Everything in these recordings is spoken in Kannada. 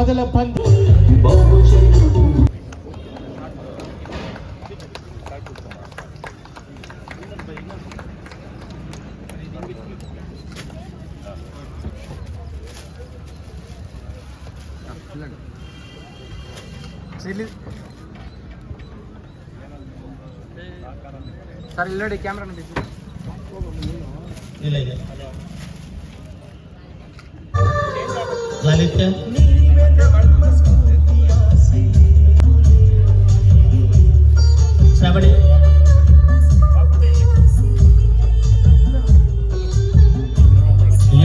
ಮೊದಲ ಪಂದ್ಯ. ಸರ್ ಇಲ್ಲಿ ನೋಡಿ ಕ್ಯಾಮ್ರಾ ನೋಡಿ. ಇಲ್ಲ ಲಲಿತ ಶ್ರಾವಣಿ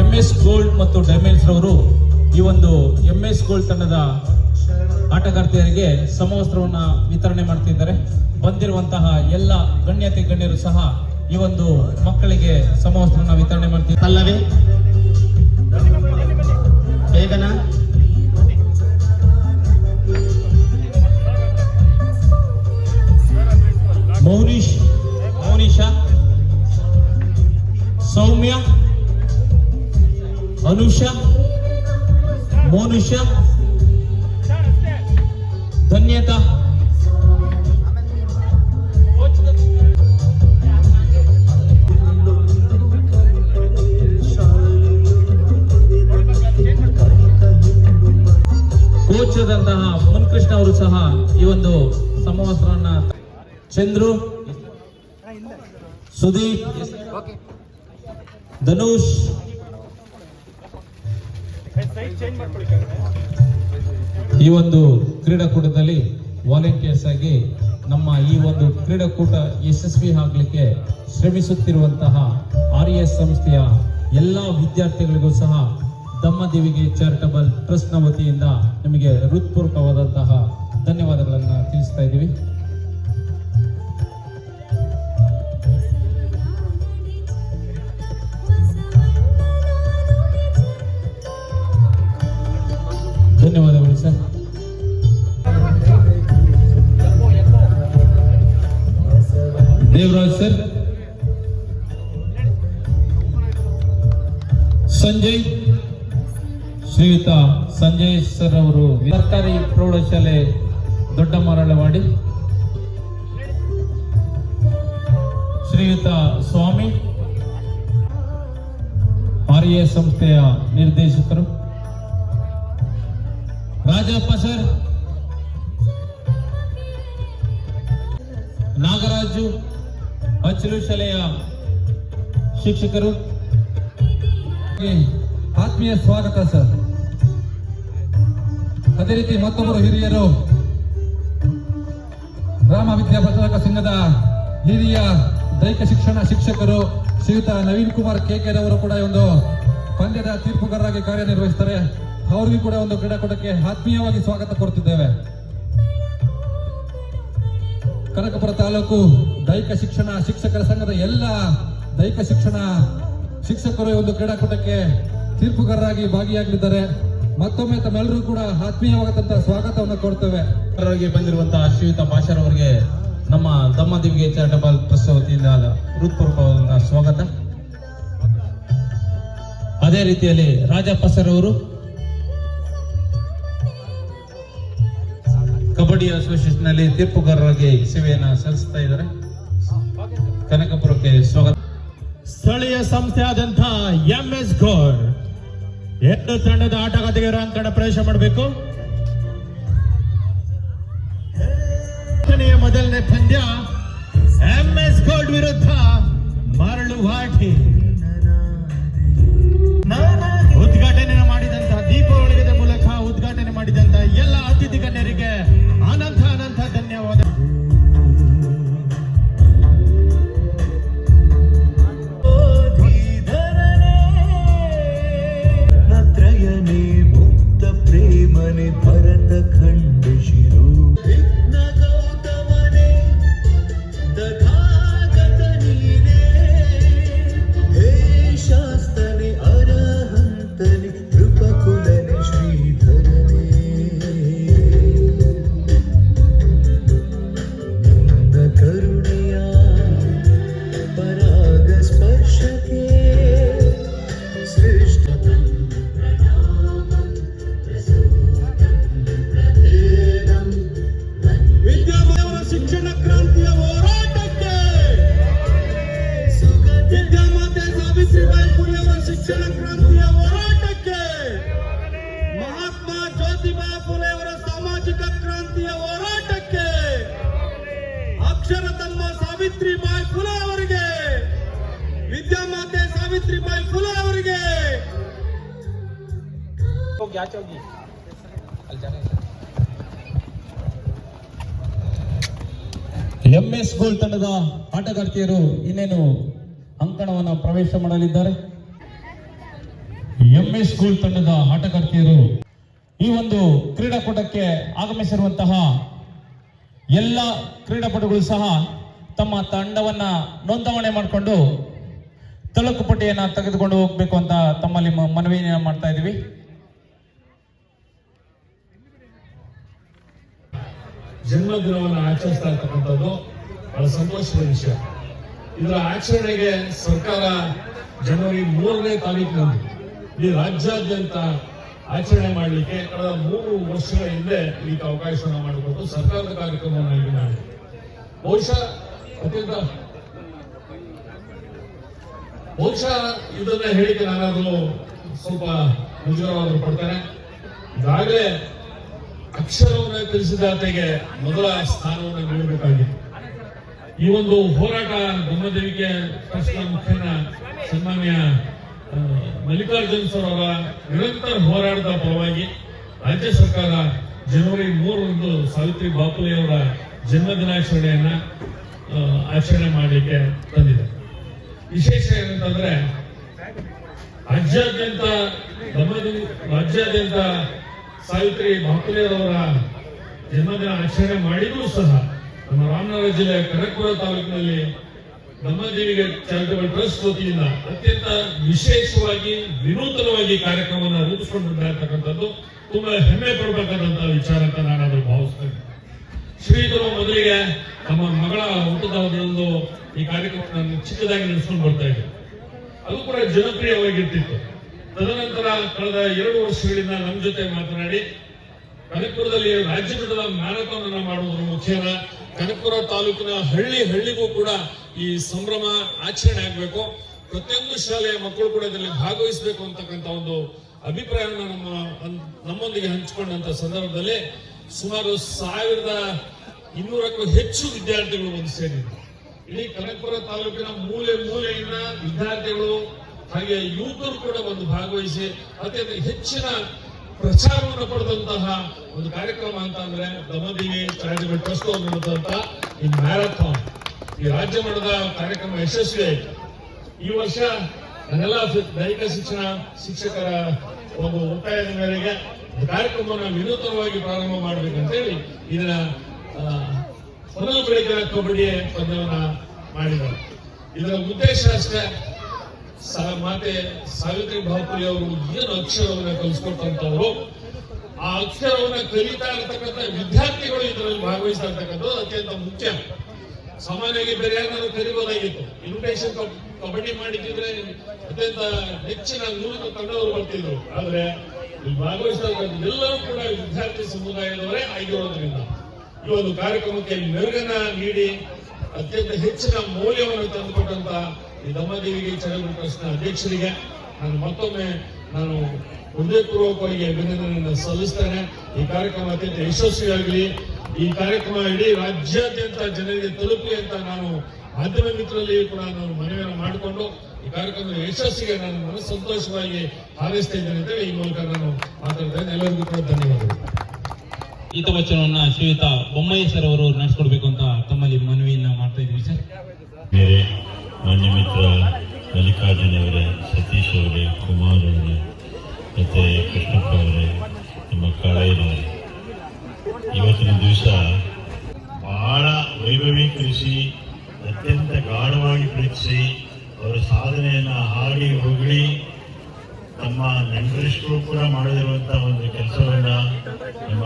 MS ಗೋಲ್ಡ್ ಮತ್ತು ಡೈಮಂಡ್ಸ್ ರವರು ಈ ಒಂದು MS ಗೋಲ್ಡ್ ತಂಡದ ಆಟಗಾರ್ತಿಯರಿಗೆ ಸಮವಸ್ತ್ರವನ್ನ ವಿತರಣೆ ಮಾಡ್ತಿದ್ದಾರೆ. ಬಂದಿರುವಂತಹ ಎಲ್ಲ ಗಣ್ಯರು ಸಹ ಈ ಒಂದು ಮಕ್ಕಳಿಗೆ ಸಮವಸ್ತ್ರವನ್ನ ವಿತರಣೆ ಮಾಡ್ತಿದ್ದಾರೆ. ಅಲ್ಲವೇ ಬೇಗನ ಮೌನಿಷಾ ಸೌಮ್ಯ ಅನುಷಾ ಮೋನುಷಾ ಧನ್ಯತಾ ಕೋಚದಂತಹ ಮುನ್ಕೃಷ್ಣ ಅವರು ಸಹ ಈ ಒಂದು ಸಮವಸ್ತ್ರವನ್ನ ಚಂದ್ರು ಸುದೀಪ್ ಧನುಷ್ ಈ ಒಂದು ಕ್ರೀಡಾಕೂಟದಲ್ಲಿ ವಾಲಂಟಿಯರ್ಸ್ ಆಗಿ ನಮ್ಮ ಈ ಒಂದು ಕ್ರೀಡಾಕೂಟ ಯಶಸ್ವಿ ಆಗಲಿಕ್ಕೆ ಶ್ರಮಿಸುತ್ತಿರುವಂತಹ RES ಸಂಸ್ಥೆಯ ಎಲ್ಲಾ ವಿದ್ಯಾರ್ಥಿಗಳಿಗೂ ಸಹ ದಮ್ಮದೇವಿಗೆ ಚಾರಿಟಬಲ್ ಟ್ರಸ್ಟ್ ನ ವತಿಯಿಂದ ನಿಮಗೆ ಹೃತ್ಪೂರ್ವಕವಾದಂತಹ ಧನ್ಯವಾದಗಳನ್ನು ತಿಳಿಸ್ತಾ ಇದ್ದೀವಿ. ಧನ್ಯವಾದಗಳು ಸರ್. ದೇವರಾಜ್ ಸರ್, ಸಂಜಯ್ ಶ್ರೀಯುತ ಸಂಜಯ್ ಸರ್ ಅವರು ಸರ್ಕಾರಿ ಪ್ರೌಢಶಾಲೆ ದೊಡ್ಡ ಮರಳವಾಡಿ, ಶ್ರೀಯುತ ಸ್ವಾಮಿ RES ಸಂಸ್ಥೆಯ ನಿರ್ದೇಶಕರು, ರಾಜಪ್ಪ ಸರ್, ನಾಗರಾಜು ಅಚ್ಚಲು ಶಾಲೆಯ ಶಿಕ್ಷಕರು, ಆತ್ಮೀಯ ಸ್ವಾಗತ ಸರ್. ಅದೇ ರೀತಿ ಮತ್ತೊಬ್ಬರು ಹಿರಿಯರು ಗ್ರಾಮ ವಿದ್ಯಾಪ್ರಚಾರಕ ಸಂಘದ ಹಿರಿಯ ದೈಹಿಕ ಶಿಕ್ಷಣ ಶಿಕ್ಷಕರು ಶ್ರೀಯುತ ನವೀನ್ ಕುಮಾರ್ KK ರವರು ಕೂಡ ಒಂದು ಪಂದ್ಯದ ತೀರ್ಪುಗಾರರಾಗಿ ಕಾರ್ಯನಿರ್ವಹಿಸುತ್ತಾರೆ. ಅವರಿಗೂ ಕೂಡ ಒಂದು ಕ್ರೀಡಾಕೂಟಕ್ಕೆ ಆತ್ಮೀಯವಾಗಿ ಸ್ವಾಗತ ಕೋರುತ್ತಿದ್ದೇವೆ. ಕನಕಪುರ ತಾಲೂಕು ದೈಹಿಕ ಶಿಕ್ಷಣ ಶಿಕ್ಷಕರ ಸಂಘದ ಎಲ್ಲ ದೈಹಿಕ ಶಿಕ್ಷಣ ಶಿಕ್ಷಕರು ಒಂದು ಕ್ರೀಡಾಕೂಟಕ್ಕೆ ತೀರ್ಪುಗಾರರಾಗಿ ಭಾಗಿಯಾಗಲಿದ್ದಾರೆ. ಮತ್ತೊಮ್ಮೆ ತಮ್ಮೆಲ್ಲರೂ ಕೂಡ ಆತ್ಮೀಯವಾದಂತಹ ಸ್ವಾಗತವನ್ನು ಕೋರ್ತೇವೆ. ಬಂದಿರುವಂತಹ ಶ್ರೀಯುತ ಭಾಷರ್ ಅವರಿಗೆ ನಮ್ಮ ದಮ್ಮದೇವಿಗೆ ಚಾರಿಟಬಲ್ ಟ್ರಸ್ಟ್ ವತಿಯಿಂದ ಹೃತ್ಪೂರ್ವಕವಾದಂತಹ ಸ್ವಾಗತ. ಅದೇ ರೀತಿಯಲ್ಲಿ ರಾಜಪ್ಪ ಸರ್ ಅವರು ಕಬಡ್ಡಿ ಅಸೋಸಿಯೇಷನ್ ನಲ್ಲಿ ತೀರ್ಪುಗಾರರಾಗಿ ಸೇವೆಯನ್ನು ಸಲ್ಲಿಸ್ತಾ ಇದ್ದಾರೆ. ಕನಕಪುರಕ್ಕೆ ಸ್ವಾಗತ. ಸ್ಥಳೀಯ ಸಂಸ್ಥೆ ಆದಂತಹ MS ಗೋಲ್ಡ್ ಎರಡು ತಂಡದ ಆಟಗಾರರಿಗೆ ರಂಗಣ ಪ್ರವೇಶ ಮಾಡಬೇಕು. ಮೊದಲನೇ ಪಂದ್ಯ MS ಗೋಲ್ಡ್ ವಿರುದ್ಧ ಮರಳುವಾಡಿ. ಉದ್ಘಾಟನೆ ಮಾಡಿದಂತಹ ದೀಪಾವಳಿಯ ಮೂಲಕ ಉದ್ಘಾಟನೆ ಮಾಡಿದಂತಹ ಎಲ್ಲ ಅತಿಥಿ ಗಣ್ಯರಿಗೆ ಅನಂತ ಧನ್ಯವಾದ. ಭರತ ಖಂಡ ಶಿರೋ ಗೌತಮನೆ ತಥಾಗತ ನೀನೇ ಹೇ ಶಾಸ್ತನೆ ಅರಹಂತನೆ ಕೃಪಕುಲನೆ ಶ್ರೀಧರನೇ ಶಿಕ್ಷಣ ಕ್ರಾಂತಿಯ ಹೋರಾಟಕ್ಕೆ, ವಿದ್ಯಾಮಾತೆ ಸಾವಿತ್ರಿಬಾಯಿ ಫುಲೆ ಅವರ ಶಿಕ್ಷಣ ಕ್ರಾಂತಿಯ ಹೋರಾಟಕ್ಕೆ, ಮಹಾತ್ಮ ಜ್ಯೋತಿಬಾ ಫುಲೆ ಅವರ ಸಾಮಾಜಿಕ ಕ್ರಾಂತಿಯ ಹೋರಾಟಕ್ಕೆ, ಅಕ್ಷರ ತಮ್ಮ ಸಾವಿತ್ರಿಬಾಯಿ ಫುಲೆ ಅವರಿಗೆ, ವಿದ್ಯಾಮಾತೆ ಸಾವಿತ್ರಿಬಾಯಿ ಫುಲೆ ಅವರಿಗೆ ಹೋಗಿ ಆಚೆ ಹೋಗಿ ಅಲ್ಲಿ ಜಾಗ ಇದೆ. ಎಂಎಸ್ ಗೋಲ್ಡ್ ತಂಡದ ಆಟಗಾರ್ತಿಯರು ಇನ್ನೇನು ಅಂಕಣವನ್ನು ಪ್ರವೇಶ ಮಾಡಲಿದ್ದಾರೆ. ಎಂಎಸ್ ಗೋಲ್ಡ್ ತಂಡದ ಆಟಗಾರ್ತಿಯರು ಈ ಒಂದು ಕ್ರೀಡಾಕೂಟಕ್ಕೆ ಆಗಮಿಸಿರುವಂತಹ ಎಲ್ಲ ಕ್ರೀಡಾಪಟುಗಳು ಸಹ ತಮ್ಮ ತಂಡವನ್ನ ನೋಂದಣಿ ಮಾಡಿಕೊಂಡು ತಳುಕು ಪಟ್ಟಿಯನ್ನ ತೆಗೆದುಕೊಂಡು ಹೋಗ್ಬೇಕು ಅಂತ ತಮ್ಮಲ್ಲಿ ಮನವಿಯನ್ನು ಮಾಡ್ತಾ ಇದ್ದೀವಿ. ಜನ್ಮದಿನವನ್ನು ಆಚರಿಸ್ತಾ ಇರ್ತಕ್ಕಂಥದ್ದು ಬಹಳ ಸಂತೋಷದ ವಿಷಯ. ಇದರ ಆಚರಣೆಗೆ ಸರ್ಕಾರ ಜನವರಿ 3ನೇ ತಾರೀಕಿನಂದು ಈ ರಾಜ್ಯಾದ್ಯಂತ ಆಚರಣೆ ಮಾಡಲಿಕ್ಕೆ ಕಳೆದ 3 ವರ್ಷಗಳ ಹಿಂದೆ ಇದಕ್ಕೆ ಅವಕಾಶವನ್ನು ಮಾಡಿಕೊಟ್ಟು ಸರ್ಕಾರದ ಕಾರ್ಯಕ್ರಮವನ್ನು ಇಲ್ಲಿ ಮಾಡಿದೆ. ಬಹುಶಃ ಇದನ್ನ ಹೇಳಿಕೆ ನಾನಾದರೂ ಸ್ವಲ್ಪ ಮುಜುಗರವಾದರೂ ಪಡ್ತೇನೆ. ಈಗಾಗಲೇ ಅಕ್ಷರವನ್ನು ಕಲಿಸಿದಾತೆಗೆ ಮೊದಲ ಸ್ಥಾನವನ್ನು ನೀಡಬೇಕಾಗಿದೆ. ಈ ಒಂದು ಹೋರಾಟ ಬ್ರಹ್ಮದೇವಿಕೆ ಟ್ರಸ್ಟ್ನ ಮುಖ್ಯನ ಸನ್ಮಾನ್ಯ ಮಲ್ಲಿಕಾರ್ಜುನ್ ಸರ್ ಅವರ ನಿರಂತರ ಹೋರಾಟದ ಫಲವಾಗಿ ರಾಜ್ಯ ಸರ್ಕಾರ ಜನವರಿ 3ರಂದು ಸಾವಿತ್ರಿ ಬಾಪುಲೆ ಅವರ ಜನ್ಮದಿನಾಚರಣೆಯನ್ನ ಆಚರಣೆ ಮಾಡಲಿಕ್ಕೆ ತಂದಿದೆ. ವಿಶೇಷ ಏನಂತಂದ್ರೆ ರಾಜ್ಯಾದ್ಯಂತ ಸಾವಿತ್ರಿ ಬಾಪುಲೆಯವರ ಜನ್ಮದಿನ ಆಚರಣೆ ಮಾಡಿದ್ರೂ ಸಹ ನಮ್ಮ ರಾಮನಗರ ಜಿಲ್ಲೆಯ ಕನಕಪುರ ತಾಲೂಕಿನಲ್ಲಿ ಬ್ರಹ್ಮದೇವಿಗೆ ಚಾರಿಟಬಲ್ ಟ್ರಸ್ಟ್ ವತಿಯಿಂದ ಅತ್ಯಂತ ವಿಶೇಷವಾಗಿ ವಿನೂತನವಾಗಿ ಕಾರ್ಯಕ್ರಮವನ್ನು ರೂಪಿಸಿಕೊಂಡಿರ್ತಕ್ಕಂಥದ್ದು ತುಂಬಾ ಹೆಮ್ಮೆ ಪಡಬೇಕಾದಂತಹ ವಿಚಾರ ಅಂತ ನಾನಾದ್ರೂ ಭಾವಿಸ್ತೇನೆ. ಶ್ರೀಧರು ಮೊದಲಿಗೆ ನಮ್ಮ ಮಗಳ ಹುಟ್ಟುಹಬ್ಬದಂದು ಈ ಕಾರ್ಯಕ್ರಮವನ್ನು ಚಿಕ್ಕದಾಗಿ ನಡೆಸ್ಕೊಂಡು ಬರ್ತಾ ಇದ್ರು. ಅದು ಕೂಡ ಜನಪ್ರಿಯವಾಗಿರ್ತಿತ್ತು. ತದನಂತರ ಕಳೆದ 2 ವರ್ಷಗಳಿಂದ ನಮ್ಮ ಜೊತೆ ಮಾತನಾಡಿ ಕನಕಪುರದಲ್ಲಿ ರಾಜ್ಯ ಮಟ್ಟದ ಮ್ಯಾರಥಾನ್ ಅನ್ನು ಮಾಡುವುದರ ಮುಖೇನ ಕನಕಪುರ ತಾಲೂಕಿನ ಹಳ್ಳಿಗೂ ಕೂಡ ಈ ಸಂಭ್ರಮ ಆಚರಣೆ ಆಗಬೇಕು, ಪ್ರತಿಯೊಂದು ಶಾಲೆಯ ಮಕ್ಕಳು ಕೂಡ ಇದರಲ್ಲಿ ಭಾಗವಹಿಸಬೇಕು ಅಂತಕ್ಕಂಥ ಒಂದು ಅಭಿಪ್ರಾಯವನ್ನು ನಮ್ಮೊಂದಿಗೆ ಹಂಚಿಕೊಂಡಂತ ಸಂದರ್ಭದಲ್ಲಿ ಸುಮಾರು 1200ಕ್ಕೂ ಹೆಚ್ಚು ವಿದ್ಯಾರ್ಥಿಗಳು ಒಂದು ಸೇರಿದ್ರು. ಇಡೀ ಕನಕಪುರ ತಾಲೂಕಿನ ಮೂಲೆಯಿಂದ ವಿದ್ಯಾರ್ಥಿಗಳು ಹಾಗೆ ಯುವಕರು ಕೂಡ ಒಂದು ಭಾಗವಹಿಸಿ ಅತ್ಯಂತ ಹೆಚ್ಚಿನ ಪ್ರಚಾರವನ್ನು ಪಡೆದಂತಹ ಒಂದು ಕಾರ್ಯಕ್ರಮ ಅಂತ ಅಂದ್ರೆ ಬ್ರಹ್ಮದೇವಿ ಚಾರಿಟಬಲ್ ಟ್ರಸ್ಟ್ ಅವರು ನಡೆದಂತಹ ಈ ಮ್ಯಾರಥಾನ್, ಈ ರಾಜ್ಯ ಮಟ್ಟದ ಕಾರ್ಯಕ್ರಮ ಯಶಸ್ವಿ ಆಯಿತು. ಈ ವರ್ಷ ನನ್ನೆಲ್ಲ ದೈಹಿಕ ಶಿಕ್ಷಕರ ಒಂದು ಒತ್ತಾಯದ ಮೇರೆಗೆ ಕಾರ್ಯಕ್ರಮವನ್ನು ವಿನೂತನವಾಗಿ ಪ್ರಾರಂಭ ಮಾಡಬೇಕಂತೇಳಿ ಇದನ್ನ ಹೊರಲು ಬೆಳಕಿನ ಕಬಡ್ಡಿ ಪಂದ್ಯವನ್ನ ಮಾಡಿದ್ದಾರೆ. ಇದರ ಉದ್ದೇಶ ಅಷ್ಟೇ, ಮಾತೆ ಸಾವಿತ್ರಿ ಬಾಪುಲೆ ಅವರು ಏನು ಅಕ್ಷರವನ್ನ ಕಲಿಸ್ಕೊಟ್ಟಂತವ್ರು, ಆ ಅಕ್ಷರವನ್ನ ಕಲಿತಾ ಇರತಕ್ಕಂಥ ವಿದ್ಯಾರ್ಥಿಗಳು ಇದರಲ್ಲಿ ಭಾಗವಹಿಸ್ತಾ ಇರ್ತಕ್ಕಂಥದ್ದು ಅತ್ಯಂತ ಮುಖ್ಯ. ಸಾಮಾನ್ಯವಾಗಿ ಬೇರೆ ಯಾರು ಕಲಿಬಹುದಾಗಿತ್ತು, ಇನ್ವಿಟೇಷನ್ ಕಬಡ್ಡಿ ಮಾಡಿದ್ರೆ ಅತ್ಯಂತ ಹೆಚ್ಚಿನ 100 ತಂಡವರು ಬರ್ತಿದ್ರು. ಆದ್ರೆ ಇಲ್ಲಿ ಭಾಗವಹಿಸ್ತಾ ಎಲ್ಲರೂ ಕೂಡ ವಿದ್ಯಾರ್ಥಿ ಸಮುದಾಯದವರೇ ಆಗಿರೋದ್ರಿಂದ ಈ ಒಂದು ಕಾರ್ಯಕ್ರಮಕ್ಕೆ ಮೆರುಗನ್ನ ನೀಡಿ ಅತ್ಯಂತ ಹೆಚ್ಚಿನ ಮೌಲ್ಯವನ್ನು ತಂದುಕೊಟ್ಟಂತ ಈ ಬ್ರಹ್ಮದೇವಿಗೆ ಚಾರಿಟಬಲ್ ಟ್ರಸ್ಟ್ನ ಅಧ್ಯಕ್ಷರಿಗೆ ಮತ್ತೊಮ್ಮೆ ನಾನು ಹೃದಯಪೂರ್ವಕವಾಗಿ ಅಭಿನಂದನೆಯನ್ನು ಸಲ್ಲಿಸ್ತೇನೆ. ಈ ಕಾರ್ಯಕ್ರಮ ಅತ್ಯಂತ ಯಶಸ್ವಿಯಾಗಲಿ, ಈ ಕಾರ್ಯಕ್ರಮ ಇಡೀ ರಾಜ್ಯಾದ್ಯಂತ ಜನರಿಗೆ ತಲುಪಲಿ ಅಂತ ನಾನು ಮಾಧ್ಯಮ ಮಿತ್ರರಲ್ಲಿ ಕೂಡ ನಾನು ಮನವಿಯನ್ನು ಮಾಡಿಕೊಂಡು ಈ ಕಾರ್ಯಕ್ರಮದ ಯಶಸ್ಸಿಗೆ ನಾನು ಸಂತೋಷವಾಗಿ ಹಾರೈಸ್ತಾ ಇದ್ದೇನೆ ಅಂತೇಳಿ ಈ ಮೂಲಕ ನಾನು ಮಾತಾಡ್ತೇನೆ. ಎಲ್ಲರಿಗೂ ಕೂಡ ಧನ್ಯವಾದಗಳು. ಹಿತವಚನವನ್ನ ಶ್ರೀಯುತ ಬೊಮ್ಮಯ್ಯ ಸರ್ ಅವರು ನಡೆಸ್ಕೊಡ್ಬೇಕು ಅಂತ ತಮ್ಮಲ್ಲಿ ಮನವಿಯನ್ನ ಮಾಡ್ತಾ ಇದ್ದೀವಿ ಸರ್. ಬೇರೆ ಮಾನ್ಯ ಮಿತ್ರ ಮಲ್ಲಿಕಾರ್ಜುನ್ ಅವರೇ, ಸತೀಶ್ ಅವರೇ, ಕುಮಾರ್ ಅವರೇ, ಮತ್ತೆ ಕೃಷ್ಣಪ್ಪ ಅವರೇ, ನಿಮ್ಮ ಕಾಳಯ್ಯನವರೇ, ಇವತ್ತಿನ ದಿವಸ ಬಹಳ ವೈಭವೀಕರಿಸಿ ಅತ್ಯಂತ ಗಾಢವಾಗಿ ಪ್ರೀತಿಸಿ ಅವರ ಸಾಧನೆಯನ್ನ ಹಾಡಿ ಹೊಗಳಿ ತಮ್ಮ ನೆಂಟರಿಷ್ಟರು ಕೂಡ ಮಾಡದಿರುವಂತಹ ಒಂದು ಕೆಲಸವನ್ನ ನಮ್ಮ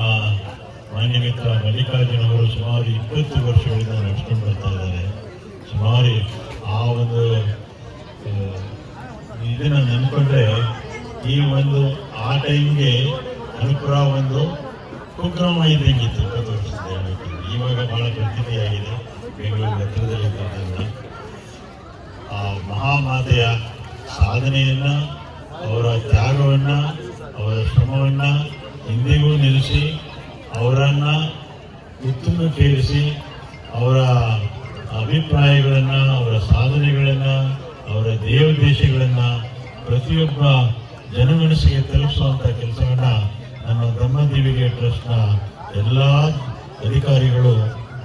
ಮಾನ್ಯ ಮಿತ್ರ ಮಲ್ಲಿಕಾರ್ಜುನ್ ಅವರು ಸುಮಾರು 20 ವರ್ಷಗಳಿಂದ ನಡೆಸ್ಕೊಂಡು ಬರ್ತಾ ಇದ್ದಾರೆ. ಸುಮಾರು ಆ ಒಂದು ಇದನ್ನ ನೆನ್ಕೊಂಡ್ರೆ ಈ ಒಂದು ಆ ಟೈಮ್ಗೆ ಅನುಕೂಲ ಒಂದು ಕುಗ್ರಾಮ ಇದ್ದಂಗಿತ್ತು 20 ವರ್ಷದ. ಇವಾಗ ಬಹಳ ಪ್ರಸಿದ್ಧಿಯಾಗಿದೆ ಬೆಂಗಳೂರು ಹತ್ತಿರದಲ್ಲಿದ್ದರಿಂದ. ಆ ಮಹಾಮಾತೆಯ ಸಾಧನೆಯನ್ನ, ಅವರ ತ್ಯಾಗವನ್ನ, ಅವರ ಶ್ರಮವನ್ನ ಇಂದಿಗೂ ನಿಲ್ಲಿಸಿ ಅವರನ್ನ ಉತ್ತುಂಗಕ್ಕೇರಿಸಿ ಅವರ ಅಭಿಪ್ರಾಯಗಳನ್ನ, ಅವರ ಸಾಧನೆಗಳನ್ನ, ಅವರ ದೇವದೇಶಗಳನ್ನ ಪ್ರತಿಯೊಬ್ಬ ಜನಮನಸ್ಸಿಗೆ ತಲುಪಿಸುವಂತ ಕೆಲಸವನ್ನ ನಮ್ಮ ಧಮ್ಮದೇವಿಗೆ ಟ್ರಸ್ಟ್ನ ಎಲ್ಲ ಅಧಿಕಾರಿಗಳು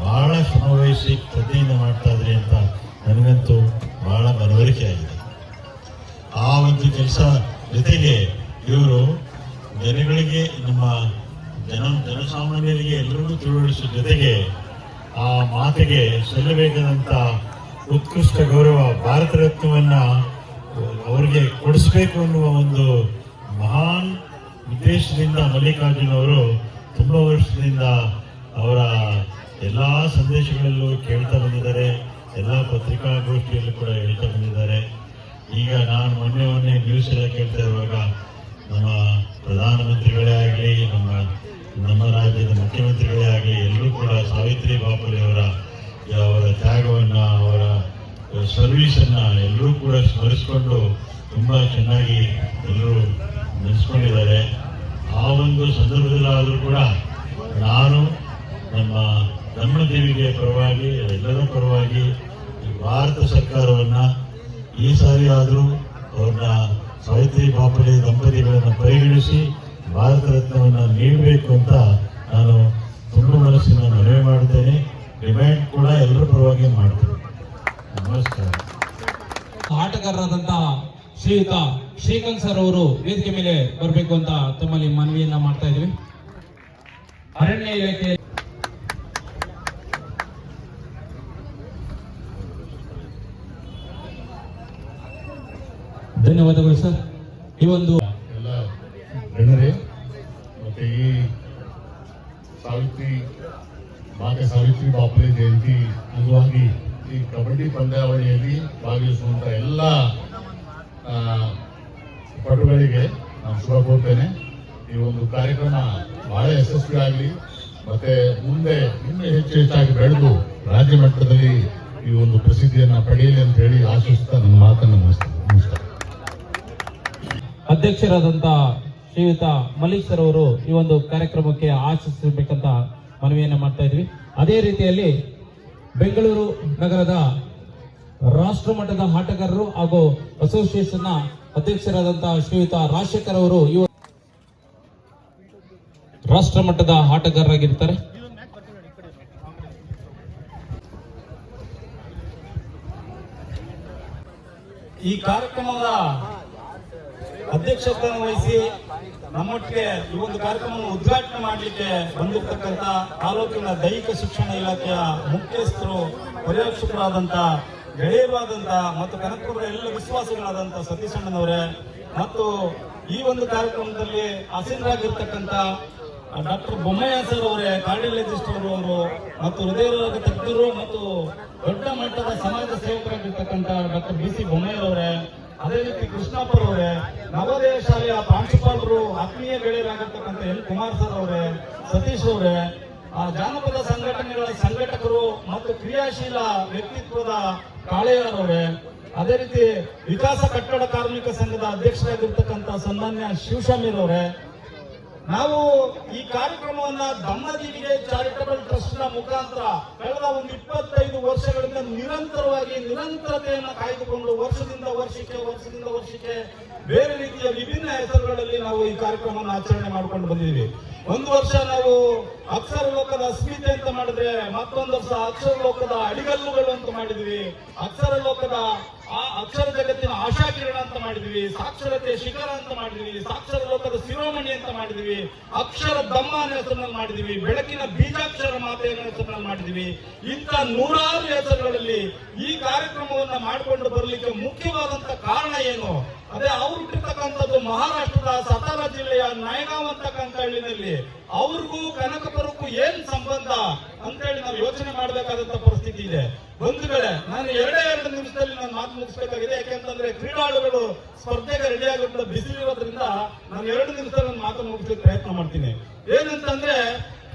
ಬಹಳ ಶ್ರಮವಹಿಸಿ ಶ್ರದ್ಧೆಯಿಂದ ಮಾಡ್ತಾ ಇದ್ದಾರೆ ಅಂತ ನನಗಂತೂ ಬಹಳ ಮನವರಿಕೆ ಆಗಿದೆ. ಆ ಒಂದು ಕೆಲಸ ಜೊತೆಗೆ ಇವರು ಜನಗಳಿಗೆ, ನಮ್ಮ ಜನಸಾಮಾನ್ಯರಿಗೆ ಎಲ್ಲರಿಗೂ ತಿಳುವಳಿಸುವ ಜೊತೆಗೆ ಆ ಮಾತೆಗೆ ಸಲ್ಲಬೇಕಾದಂತ ಉತ್ಕೃಷ್ಟ ಗೌರವ ಭಾರತ ರತ್ನವನ್ನ ಅವರಿಗೆ ಕೊಡಿಸಬೇಕು ಅನ್ನುವ ಒಂದು ಮಹಾನ್ ಉದ್ದೇಶದಿಂದ ಮಲ್ಲಿಕಾರ್ಜುನ್ ಅವರು ತುಂಬಾ ವರ್ಷದಿಂದ ಅವರ ಎಲ್ಲಾ ಸಂದೇಶಗಳಲ್ಲೂ ಕೇಳ್ತಾ ಬಂದಿದ್ದಾರೆ, ಎಲ್ಲ ಪತ್ರಿಕಾಗೋಷ್ಠಿಯಲ್ಲೂ ಕೂಡ ಹೇಳ್ತಾ ಬಂದಿದ್ದಾರೆ. ಈಗ ನಾನು ಮೊನ್ನೆ ನ್ಯೂಸ್ ಎಲ್ಲ ಕೇಳ್ತಾ ಇರುವಾಗ ನಮ್ಮ ಪ್ರಧಾನಮಂತ್ರಿಗಳೇ ಆಗಲಿ, ನಮ್ಮ ರಾಜ್ಯದ ಮುಖ್ಯಮಂತ್ರಿಗಳೇ ಆಗಲಿ ಎಲ್ಲರೂ ಕೂಡ ಸಾವಿತ್ರಿ ಬಾಪುಲೆ ಅವರ ತ್ಯಾಗವನ್ನ, ಅವರ ಸರ್ವಿಸನ್ನ ಎಲ್ಲರೂ ಕೂಡ ಸ್ಮರಿಸಿಕೊಂಡು ತುಂಬಾ ಚೆನ್ನಾಗಿ ಎಲ್ಲರೂ ನೆನೆಸ್ಕೊಂಡಿದ್ದಾರೆ. ಆ ಒಂದು ಸಂದರ್ಭದಲ್ಲಾದರೂ ಕೂಡ ನಾನು ನಮ್ಮ ಧಮ್ಮದೇವಿಗೆ ಪರವಾಗಿ, ಎಲ್ಲರ ಪರವಾಗಿ ಭಾರತ ಸರ್ಕಾರವನ್ನ ಈ ಸಾರಿ ಆದರೂ ಅವ್ರನ್ನ ಸಾವಿತ್ರಿ ಬಾಪುಲೆ ದಂಪತಿಗಳನ್ನು ಪರಿಗಣಿಸಿ ಭಾರತ ರತ್ನವನ್ನು ನೀಡಬೇಕು ಅಂತ ನಾನು ತುಂಬ ಮನಸ್ಸಿನ ಮನವಿ ಮಾಡುತ್ತೇನೆ. ಡಿಮ್ಯಾಂಡ್ ಕೂಡ ಎಲ್ಲರ ಪರವಾಗಿ ಮಾಡ್ತೇನೆ. ನಮಸ್ಕಾರ. ಆಟಗಾರರಾದಂತಹ ಶ್ರೀಯುತ ಶ್ರೀಕಾಂತ್ ಸರ್ ಅವರು ವೇದಿಕೆ ಮೇಲೆ ಬರಬೇಕು ಅಂತ ತಮ್ಮಲ್ಲಿ ಮನವಿಯನ್ನ ಮಾಡ್ತಾ ಇದ್ವಿ. ಅರಣ್ಯ ಇಲಾಖೆ ಧನ್ಯವಾದಗಳು ಸರ್. ಈ ಒಂದು ಎಲ್ಲ ಗಣ್ಯರೇ, ಮತ್ತೆ ಈ ಮಾತೆ ಸಾವಿತ್ರಿ ಬಾಪುಲೆ ಜಯಂತಿ ಅಂಗವಾಗಿ ಈ ಕಬಡ್ಡಿ ಪಂದ್ಯಾವಳಿಯಲ್ಲಿ ಭಾಗವಹಿಸುವಂತ ಎಲ್ಲ ಪಟುಗಳಿಗೆ ನಾನು ಶುಭ ಕೋರ್ತೇನೆ. ಈ ಒಂದು ಕಾರ್ಯಕ್ರಮ ಬಹಳ ಯಶಸ್ವಿಯಾಗಲಿ, ಮತ್ತೆ ಮುಂದೆ ಇನ್ನೂ ಹೆಚ್ಚಾಗಿ ಬೆಳೆದು ರಾಜ್ಯ ಮಟ್ಟದಲ್ಲಿ ಈ ಒಂದು ಪ್ರಸಿದ್ಧಿಯನ್ನು ಪಡೆಯಲಿ ಅಂತ ಹೇಳಿ ಆಶಿಸ್ತಾ ನನ್ನ ಮಾತನ್ನು ಮುಗಿಸ್ತೇನೆ. ಅಧ್ಯಕ್ಷರಾದಂತ ಶ್ರೀಯುತ ಮಲ್ಲಿಕ್ ಸರ್ ಅವರು ಈ ಒಂದು ಕಾರ್ಯಕ್ರಮಕ್ಕೆ ಆಶಿಸಬೇಕಂತ ಮನವಿಯನ್ನ ಮಾಡ್ತಾ ಇದ್ವಿ. ಅದೇ ರೀತಿಯಲ್ಲಿ ಬೆಂಗಳೂರು ನಗರದ ರಾಷ್ಟ್ರ ಮಟ್ಟದ ಆಟಗಾರರು ಹಾಗೂ ಅಸೋಸಿಯೇಷನ್ ನ ಅಧ್ಯಕ್ಷರಾದಂತಹ ಶ್ರೀಯುತ ರಾಜಶೇಖರ್ ಅವರು ರಾಷ್ಟ್ರ ಮಟ್ಟದ ಆಟಗಾರರಾಗಿರ್ತಾರೆ. ಈ ಕಾರ್ಯಕ್ರಮದ ಅಧ್ಯಕ್ಷತೆಯನ್ನು ವಹಿಸಿ ನಮ್ಮೊಟ್ಟಿಗೆ ಈ ಒಂದು ಕಾರ್ಯಕ್ರಮವನ್ನು ಉದ್ಘಾಟನೆ ಮಾಡಲಿಕ್ಕೆ ಬಂದಿರತಕ್ಕಂತ ತಾಲೂಕಿನ ದೈಹಿಕ ಶಿಕ್ಷಣ ಇಲಾಖೆಯ ಮುಖ್ಯಸ್ಥರು, ಪರ್ಯವೇಕ್ಷಕರಾದಂತ ಗೆಳೆಯರಾದಂತ ಮತ್ತು ಕನಕಪುರದ ಎಲ್ಲ ವಿಶ್ವಾಸಿಗಳಾದಂತ ಸತೀಶಣ್ಣನವರೇ, ಮತ್ತು ಈ ಒಂದು ಕಾರ್ಯಕ್ರಮದಲ್ಲಿ ಆಸೀನರಾಗಿರ್ತಕ್ಕಂಥ ಡಾಕ್ಟರ್ ಬೊಮ್ಮಯ್ಯ ಸರ್ ಅವರೇ, ಕಾರ್ಡಿಯಾಲಜಿಸ್ಟ್ ಅವರು, ಮತ್ತು ಹೃದಯ ತಜ್ಞರು ಮತ್ತು ದೊಡ್ಡ ಮಟ್ಟದ ಸಮಾಜ ಸೇವಕರಾಗಿರ್ತಕ್ಕಂಥ ಡಾಕ್ಟರ್ BC ಬೊಮ್ಮಯ್ಯ ಅವರೇ, ಅದೇ ರೀತಿ ಕೃಷ್ಣಪ್ಪರ್ ಅವರೇ, ನವೋದಯ ಶಾಲೆಯ ಪ್ರಾಂಶುಪಾಲರು, ಆತ್ಮೀಯ ಗೆಳೆಯರಾಗಿರ್ತಕ್ಕಂಥ ಎನ್ ಕುಮಾರ್ ಸರ್ ಅವರೇ, ಸತೀಶ್ ಅವರೇ, ಜಾನಪದ ಸಂಘಟನೆಗಳ ಸಂಘಟಕರು ಮತ್ತು ಕ್ರಿಯಾಶೀಲ ವ್ಯಕ್ತಿತ್ವದ ಕಾಳೆಯರವರೇ, ಅದೇ ರೀತಿ ವಿಕಾಸ ಕಟ್ಟಡ ಕಾರ್ಮಿಕ ಸಂಘದ ಅಧ್ಯಕ್ಷರಾಗಿರ್ತಕ್ಕಂಥ ಸನ್ಮಾನ್ಯ ಶಿವಶಾಮೀರ್ ಅವರೇ, ನಾವು ಈ ಕಾರ್ಯಕ್ರಮವನ್ನ ಧಮ್ಮದೇವಿಗೆ ಚಾರಿಟಬಲ್ ಟ್ರಸ್ಟ್ ನ ಮುಖಾಂತರ ಕಳೆದ ಒಂದು 25 ವರ್ಷಗಳಿಂದ ನಿರಂತರತೆಯನ್ನು ಕಾಯ್ದುಕೊಂಡು ವರ್ಷದಿಂದ ವರ್ಷಕ್ಕೆ ಬೇರೆ ರೀತಿಯ ವಿಭಿನ್ನ ಹೆಸರುಗಳಲ್ಲಿ ನಾವು ಈ ಕಾರ್ಯಕ್ರಮವನ್ನು ಆಚರಣೆ ಮಾಡಿಕೊಂಡು ಬಂದಿದ್ದೀವಿ. ಒಂದು ವರ್ಷ ನಾವು ಅಕ್ಷರ ಲೋಕದ ಅಸ್ಮಿತೆ ಅಂತ ಮಾಡಿದ್ರೆ, ಮತ್ತೊಂದು ವರ್ಷ ಅಕ್ಷರ ಲೋಕದ ಅಡಿಗಲ್ಲುಗಳು ಅಂತ ಮಾಡಿದ್ವಿ, ಅಕ್ಷರ ಲೋಕದ ಅಕ್ಷರ ಜಗತ್ತಿನ ಆಶಾಕಿರಣ ಅಂತ ಮಾಡಿದ್ವಿ, ಸಾಕ್ಷರತೆ ಶಿಖರ ಅಂತ ಮಾಡಿದ್ವಿ, ಸಾಕ್ಷರ ಲೋಕದ ಶಿರೋಮಣಿ ಅಂತ ಮಾಡಿದ್ವಿ, ಅಕ್ಷರ ಧಮ್ಮ ಅನ್ನೋ ಹೆಸರಿನಲ್ಲಿ ಮಾಡಿದ್ವಿ, ಬೆಳಕಿನ ಬೀಜಾಕ್ಷರ ಮಾತೆ ಅನ್ನೋ ಹೆಸರಿನಲ್ಲಿ ಮಾಡಿದ್ವಿ. ಇಂಥ ನೂರಾರು ಹೆಸರುಗಳಲ್ಲಿ ಈ ಕಾರ್ಯಕ್ರಮವನ್ನ ಮಾಡಿಕೊಂಡು ಬರಲಿಕ್ಕೆ ಮುಖ್ಯವಾದಂತ ಕಾರಣ ಏನು? ಅದೇ ಅವ್ರು ಹುಟ್ಟಿರ್ತಕ್ಕಂಥದ್ದು ಮಹಾರಾಷ್ಟ್ರದ ಸತಾರಾ ಜಿಲ್ಲೆಯ ನಾಯಗಾಂವ್ ಅಂತಕ್ಕಂಥ ಹಳ್ಳಿನಲ್ಲಿ. ಅವ್ರಿಗೂ ಕನಕಪುರಕ್ಕೂ ಏನ್ ಸಂಬಂಧ ಅಂತೇಳಿ ನಾವು ಯೋಚನೆ ಮಾಡಬೇಕಾದಂತ ಪರಿಸ್ಥಿತಿ ಇದೆ. ಬಂಧುಗಳೇ, ನಾನು ಎರಡೇ 2 ನಿಮಿಷದಲ್ಲಿ ನಾನು ಮಾತು ಮುಗಿಸ್ಬೇಕಾಗಿದೆ. ಯಾಕೆಂತಂದ್ರೆ ಕ್ರೀಡಾಳುಗಳು ಸ್ಪರ್ಧೆಗೆ ರೆಡಿ ಆಗೋದ್ರಿಂದ ಬಿಸಿಲಿರೋದ್ರಿಂದ ನಾನು 2 ನಿಮಿಷದಲ್ಲಿ ನನ್ನ ಮಾತನ್ನು ಮುಗಿಸ್ಲಿಕ್ಕೆ ಪ್ರಯತ್ನ ಮಾಡ್ತೀನಿ. ಏನಂತಂದ್ರೆ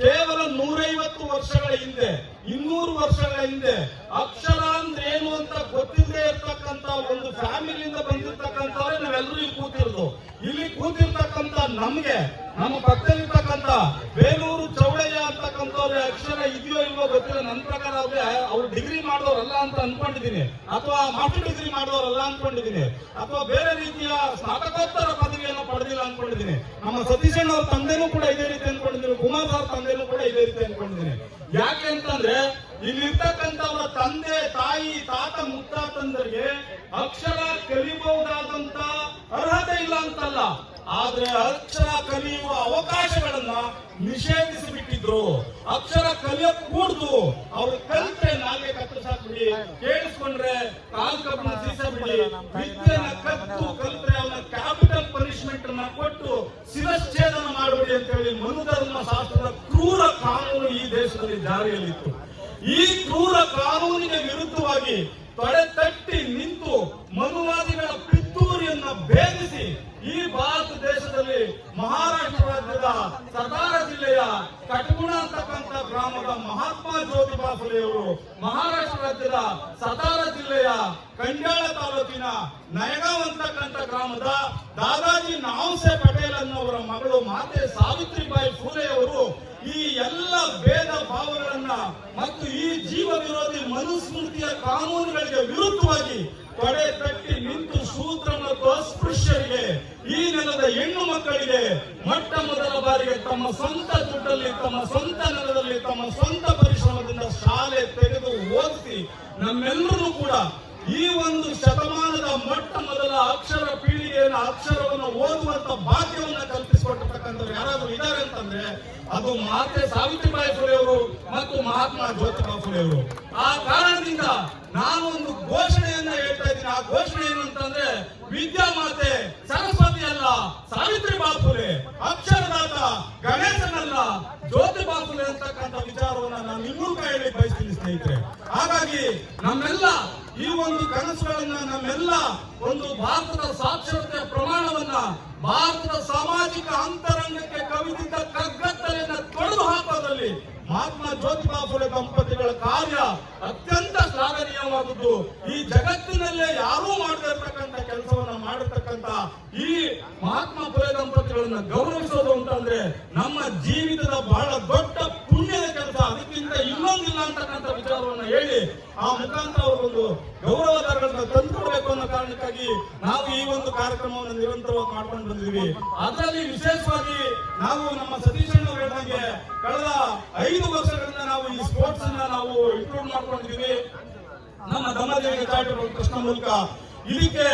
ಕೇವಲ 150 ವರ್ಷಗಳ ಹಿಂದೆ 200 ವರ್ಷಗಳ ಹಿಂದೆ ಅಕ್ಷರ ಅಂದ್ರೆ ಏನು ಅಂತ ಗೊತ್ತಿಲ್ಲದೆ ಇರ್ತಕ್ಕಂತ ಒಂದು ಫ್ಯಾಮಿಲಿಯಿಂದ ಬಂದಿರ್ತಕ್ಕಂಥವ್ರೆ ನಾವೆಲ್ಲರೂ ಇಲ್ಲಿ ಕೂತಿರೋದು. ಇಲ್ಲಿ ಕೂತಿರ್ತಕ್ಕಂಥ ನಮ್ಗೆ ನಮ್ಮ ಪಕ್ಕದಲ್ಲಿರ್ತಕ್ಕಂಥ ಬೇಲೂರು ಚೌಡಯ್ಯ ಅಂತಕ್ಕಂಥವ್ರೆ ಅಕ್ಷರ ಇದೆಯೋ ಇಲ್ವೋ ಗೊತ್ತಿಲ್ಲ. ನನ್ನ ಪ್ರಕಾರ ಅವ್ರು ಡಿಗ್ರಿ ಮಾಡೋರಲ್ಲ ಅಂತ ಅನ್ಕೊಂಡಿದ್ದೀನಿ, ಅಥವಾ ಮಾಸ್ಟರ್ ಡಿಗ್ರಿ ಮಾಡೋರಲ್ಲ ಅನ್ಕೊಂಡಿದ್ದೀನಿ, ಅಥವಾ ಬೇರೆ ರೀತಿಯ ಸ್ನಾತಕೋತ್ತರ ಪದವಿಯನ್ನು ಪಡೆದಿಲ್ಲ ಅನ್ಕೊಂಡಿದ್ದೀನಿ. ನಮ್ಮ ಸತೀಶಣ್ಣ ಅವ್ರ ತಂದೆನೂ ಕೂಡ ಇದೇ ರೀತಿ ಅನ್ಕೊಂಡಿದ್ದೀನಿ, ಕುಮಾರ್ ಅವ್ರ ತಂದೆನೂ ಕೂಡ ಇದೇ ರೀತಿ ಅನ್ಕೊಂಡಿದ್ದೀನಿ. ಯಾಕೆ ಅಂತಂದ್ರೆ ಇಲ್ಲಿರ್ತಕ್ಕಂಥವರ ತಂದೆ ತಾಯಿ ತಾತ ಮುತ್ತಾತಂದರಿಗೆ ಅಕ್ಷರ ಕಲಿಬಹುದಾದಂತ ಅರ್ಹತೆ ಇಲ್ಲ ಅಂತಲ್ಲ, ಆದ್ರೆ ಅಕ್ಷರ ಕಲಿಯುವ ಅವಕಾಶಗಳನ್ನ ನಿಷೇಧಿಸಿ ಬಿಟ್ಟಿದ್ರು. ಅಕ್ಷರ ಕಲಿಯಕ್ ಕೂಡ್ದು, ಅವ್ರು ಕಲಿತ್ರೆ ನಾಲ್ಗೆ ಕತ್ತರಿಸಾಕ್ಬಿಡಿ, ಕೇಳಿಸ್ಕೊಂಡ್ರೆ ಕಾಲ್ ಕಬ್ಬಣ ಸೀಸಬಿಡಿ, ವಿದ್ಯೆನ ಕತ್ತು ಕಲಿತ್ರೆ ಅವನ ಕ್ಯಾಪಿಟಲ್ ಪನಿಷ್ಮೆಂಟ್ ಅನ್ನ ಕೊಟ್ಟು ಶಿರಚ್ಛೇದನ ಮಾಡಬೇಡಿ ಅಂತ ಹೇಳಿ ಮನುಧರ್ಮ ಶಾಸ್ತ್ರದ ಕ್ರೂರ ಕಾನೂನು ಈ ದೇಶದಲ್ಲಿ ಜಾರಿಯಲ್ಲಿತ್ತು. ಈ ಕ್ರೂರ ಕಾನೂನಿಗೆ ವಿರುದ್ಧವಾಗಿ ತೊಡೆತಟ್ಟಿ ನಿಂತು ಮನುವಾದಿಗಳ ಪಿತ್ತೂರಿಯನ್ನ ಭೇದಿಸಿ ಈ ಭಾರತ ದೇಶದಲ್ಲಿ ಮಹಾರಾಷ್ಟ್ರ ರಾಜ್ಯದ ಸತಾರಾ ಜಿಲ್ಲೆಯ ಕಟಗುಣ ಅಂತಕ್ಕಂಥ ಗ್ರಾಮದ ಮಹಾತ್ಮ ಜ್ಯೋತಿಬಾ ಫುಲೆಯವರು, ಮಹಾರಾಷ್ಟ್ರ ರಾಜ್ಯದ ಸತಾರಾ ಜಿಲ್ಲೆಯ ಕಂಡ್ಯಾಳ ತಾಲೂಕಿನ ನಯಗಾಂವ್ ಅಂತಕ್ಕಂಥ ಗ್ರಾಮದ ದಾದಾಜಿ ನಾವ್ಸೆ ಪಟೇಲ್ ಅನ್ನೋವರ ಮಗಳು ಮಾತೆ ಸಾವಿತ್ರಿಬಾಯಿ ಫುಲೆಯವರು ಈ ಎಲ್ಲ ಭೇದ ಭಾವಗಳನ್ನ ಮತ್ತು ಈ ಜೀವ ವಿರೋಧಿ ಮನುಸ್ಮೃತಿಯ ಕಾನೂನುಗಳಿಗೆ ವಿರುದ್ಧವಾಗಿ ತೊಡೆ ತಟ್ಟಿ ನಿಂತು ಶೂದ್ರ ಮತ್ತು ಅಸ್ಪೃಶ್ಯರಿಗೆ, ಈ ನೆಲದ ಹೆಣ್ಣು ಮಕ್ಕಳಿಗೆ ಮೊಟ್ಟ ಮೊದಲ ಬಾರಿಗೆ ತಮ್ಮ ಸ್ವಂತ ದುಡ್ಡಲ್ಲಿ, ತಮ್ಮ ಸ್ವಂತ ನೆಲದಲ್ಲಿ, ತಮ್ಮ ಸ್ವಂತ ಪರಿಶ್ರಮದಿಂದ ಶಾಲೆ ತೆಗೆದು ಓದಿಸಿ ನಮ್ಮೆಲ್ಲರೂ ಕೂಡ ಈ ಒಂದು ಶತಮಾನದ ಮೊಟ್ಟ ಮೊದಲ ಅಕ್ಷರ ಪೀಳಿಗೆಯನ್ನು ಅಕ್ಷರವನ್ನು ಓದುವಂತ ಭಾಗ್ಯವನ್ನ ಕಲ್ಪಿಸಿಕೊಟ್ಟಿರ್ತಕ್ಕಂಥವ್ರು ಯಾರಾದ್ರೂ ಇದ್ದಾರೆ ಅಂತಂದ್ರೆ ಅದು ಮಾತೆ ಸಾವಿತ್ರಿಬಾಯಿ ಫುಲೆ ಅವರು ಮತ್ತು ಮಹಾತ್ಮ ಜ್ಯೋತಿಬಾ ಫುಲೆ ಅವರು. ಆ ಕಾರಣದಿಂದ ನಾನು ಒಂದು ಘೋಷಣೆಯನ್ನ ಹೇಳ್ತಾ ಇದ್ದೀನಿ. ಆ ಘೋಷಣೆ ಏನು ಅಂತಂದ್ರೆ, ವಿದ್ಯಾಮಾತೆ ಸರಸ್ವತಿ ಅಲ್ಲ, ಸಾವಿತ್ರಿಬಾ ಫುಲೆ, ಅಕ್ಷರದಾತ ಗಣೇಶನಲ್ಲ, ಜ್ಯೋತಿಬಾ ಫುಲೆ ಅಂತಕ್ಕಂಥ ವಿಚಾರವನ್ನ ನಾನು ಇನ್ನೂ ಹೇಳಿ ಬಯಸ್ತೀನಿ ಸ್ನೇಹಿತರೆ. ಹಾಗಾಗಿ ನಮ್ಮೆಲ್ಲ ಈ ಒಂದು ಕನಸುಗಳನ್ನ, ನಮ್ಮೆಲ್ಲ ಒಂದು ಭಾರತದ ಸಾಕ್ಷರತೆಯ ಪ್ರಮಾಣವನ್ನ, ಭಾರತದ ಸಾಮಾಜಿಕ ಅಂತರಂಗಕ್ಕೆ ಕವಿದಿದ್ದ ಕಗ್ಗತ್ತಲೆಯನ್ನು ತೊಡೆದು ಹಾಕೋದ್ರಲ್ಲಿ ಮಹಾತ್ಮ ಜ್ಯೋತಿಬಾ ಫುಲೆ ದಂಪತಿಗಳ ಕಾರ್ಯ ಅತ್ಯಂತ ಶ್ಲಾಘನೀಯವಾದದ್ದು. ಈ ಜಗತ್ತಿನಲ್ಲೇ ಯಾರೂ ಮಾಡದೇ ಇರತಕ್ಕಂಥ ಕೆಲಸವನ್ನ ಮಾಡಿರ್ತಕ್ಕಂಥ ಈ ಮಹಾತ್ಮ ಫುಲೆ ದಂಪತಿಗಳನ್ನ ಗೌರವಿಸೋದು ಅಂತಂದ್ರೆ ನಮ್ಮ ಜೀವಿತದ ಬಹಳ ದೊಡ್ಡ ಪುಣ್ಯದ ಕೆಲಸ. ಅದಕ್ಕಿಂತ ಇನ್ನೊಂದಿಲ್ಲ ಅಂತಕ್ಕಂಥ ವಿಚಾರವನ್ನ ಹೇಳಿ ಆ ಮುಖಾಂತರ ಅವರೊಂದು ಗೌರವಧನಗಳನ್ನ ತಂದುಕೊಡ್ಬೇಕು ಅನ್ನೋ ಕಾರಣಕ್ಕಾಗಿ ನಾವು ಈ ಒಂದು ಕಾರ್ಯಕ್ರಮವನ್ನು ನಿರಂತರವಾಗಿ ಮಾಡ್ಕೊಂಡು ಬಂದಿದ್ದೀವಿ. ಅದರಲ್ಲಿ ವಿಶೇಷವಾಗಿ ನಾವು ನಮ್ಮ ಸತೀಶಣ್ಣ ಅವರು ಹೇಳಿದಂಗೆ ಕಳೆದ 5 ವರ್ಷಗಳಿಂದ ನಾವು ಈ ಸ್ಪೋರ್ಟ್ಸ್ ಅನ್ನ ನಾವು ಇಂಕ್ಲೂಡ್ ಮಾಡ್ಕೊಂಡಿದ್ದೀವಿ ನಮ್ಮ ದಮ್ಮದೇವಿ ಚಾರಿಟಬಲ್ ಟ್ರಸ್ಟ್ ಮೂಲಕ. ಇದಕ್ಕೆ